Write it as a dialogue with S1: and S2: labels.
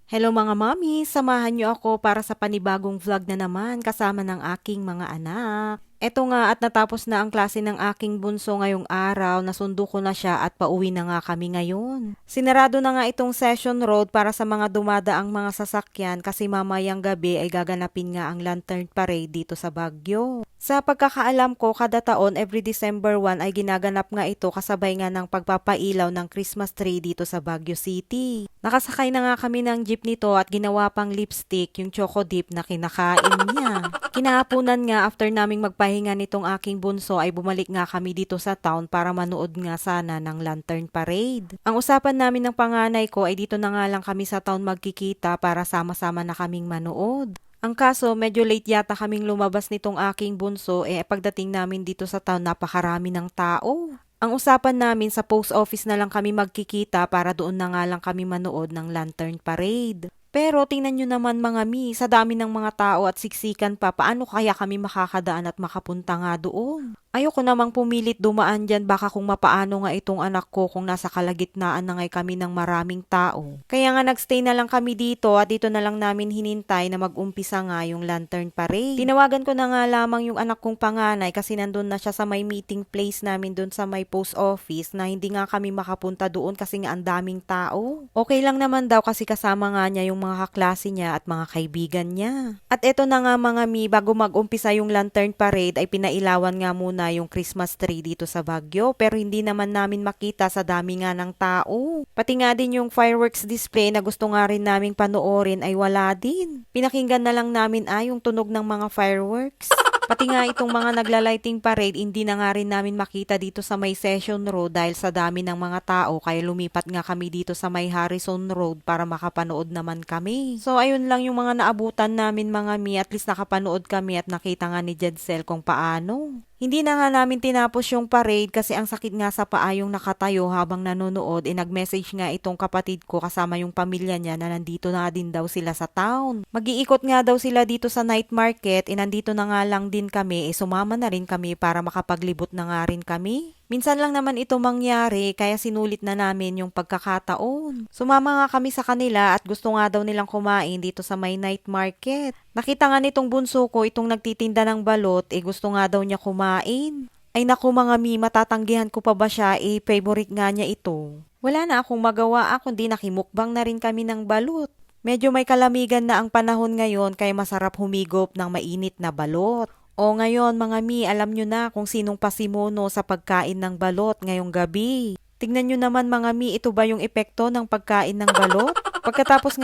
S1: Hello mga mami, samahan niyo ako para sa panibagong vlog na naman kasama ng aking mga anak. Eto nga at natapos na ang klase ng aking bunso ngayong araw, nasundo ko na siya at pauwi na nga kami ngayon. Sinarado na nga itong Session Road para sa mga dumadaang mga sasakyan kasi mamayang gabi ay gaganapin nga ang Lantern Parade dito sa Baguio. Sa pagkakaalam ko, kada taon every December 1 ay ginaganap nga ito kasabay nga ng pagpapailaw ng Christmas tree dito sa Baguio City. Nakasakay na nga kami ng jeep nito at ginawa pang lipstick yung choco dip na kinakain niya. Kinahaponan nga after naming magpahinga nitong aking bunso ay bumalik nga kami dito sa town para manood nga sana ng Lantern Parade. Ang usapan namin ng panganay ko ay dito na nga lang kami sa town magkikita para sama-sama na kaming manood. Ang kaso, medyo late yata kaming lumabas nitong aking bunso pagdating namin dito sa town napakarami ng tao. Ang usapan namin sa post office na lang kami magkikita para doon na nga lang kami manood ng Lantern Parade. Pero tingnan nyo naman mga mi, sa dami ng mga tao at siksikan pa, paano kaya kami makakadaan at makapunta nga doon? Ayoko namang pumilit dumaan dyan baka kung mapaano nga itong anak ko kung nasa kalagitnaan na ngay kami ng maraming tao. Kaya nga nagstay na lang kami dito at dito na lang namin hinintay na mag-umpisa nga yung Lantern Parade. Tinawagan ko na nga lamang yung anak kong panganay kasi nandun na siya sa may meeting place namin dun sa may post office na hindi nga kami makapunta doon kasi nga ang daming tao. Okay lang naman daw kasi kasama nga niya yung mga kaklase niya at mga kaibigan niya. At eto na nga mga mi, bago mag-umpisa yung Lantern Parade ay pinailawan nga muna yung Christmas tree dito sa Baguio pero hindi naman namin makita sa dami nga ng tao. Pati nga din yung fireworks display na gusto nga rin naming panoorin ay wala din. Pinakinggan na lang namin yung tunog ng mga fireworks. Pati nga itong mga nagla-lighting parade, hindi na nga rin namin makita dito sa may Session Road dahil sa dami ng mga tao kaya lumipat nga kami dito sa may Harrison Road para makapanood naman kami. So ayun lang yung mga naabutan namin mga mi, at least nakapanood kami at nakita nga ni Jedsel kung paano. Hindi na nga namin tinapos yung parade kasi ang sakit nga sa paa yung nakatayo habang nanonood. Nag-message nga itong kapatid ko kasama yung pamilya niya na nandito na din daw sila sa town. Mag-iikot nga daw sila dito sa night market. Nandito na nga lang din kami. Sumama na rin kami para makapaglibot na nga rin kami. Minsan lang naman ito mangyari kaya sinulit na namin yung pagkakataon. Sumama nga kami sa kanila at gusto nga daw nilang kumain dito sa may night market. Nakita nga nitong bunso ko itong nagtitinda ng balot, gusto nga daw niya kumain. Ay naku mga mi, matatanggihan ko pa ba siya, favorite nga niya ito. Wala na akong magawa kundi nakimukbang na rin kami ng balot. Medyo may kalamigan na ang panahon ngayon kaya masarap humigop ng mainit na balot. O ngayon mga mi, alam nyo na kung sinong pasimono sa pagkain ng balot ngayong gabi. Tignan nyo naman mga mi, ito ba yung epekto ng pagkain ng balot? Pagkatapos nga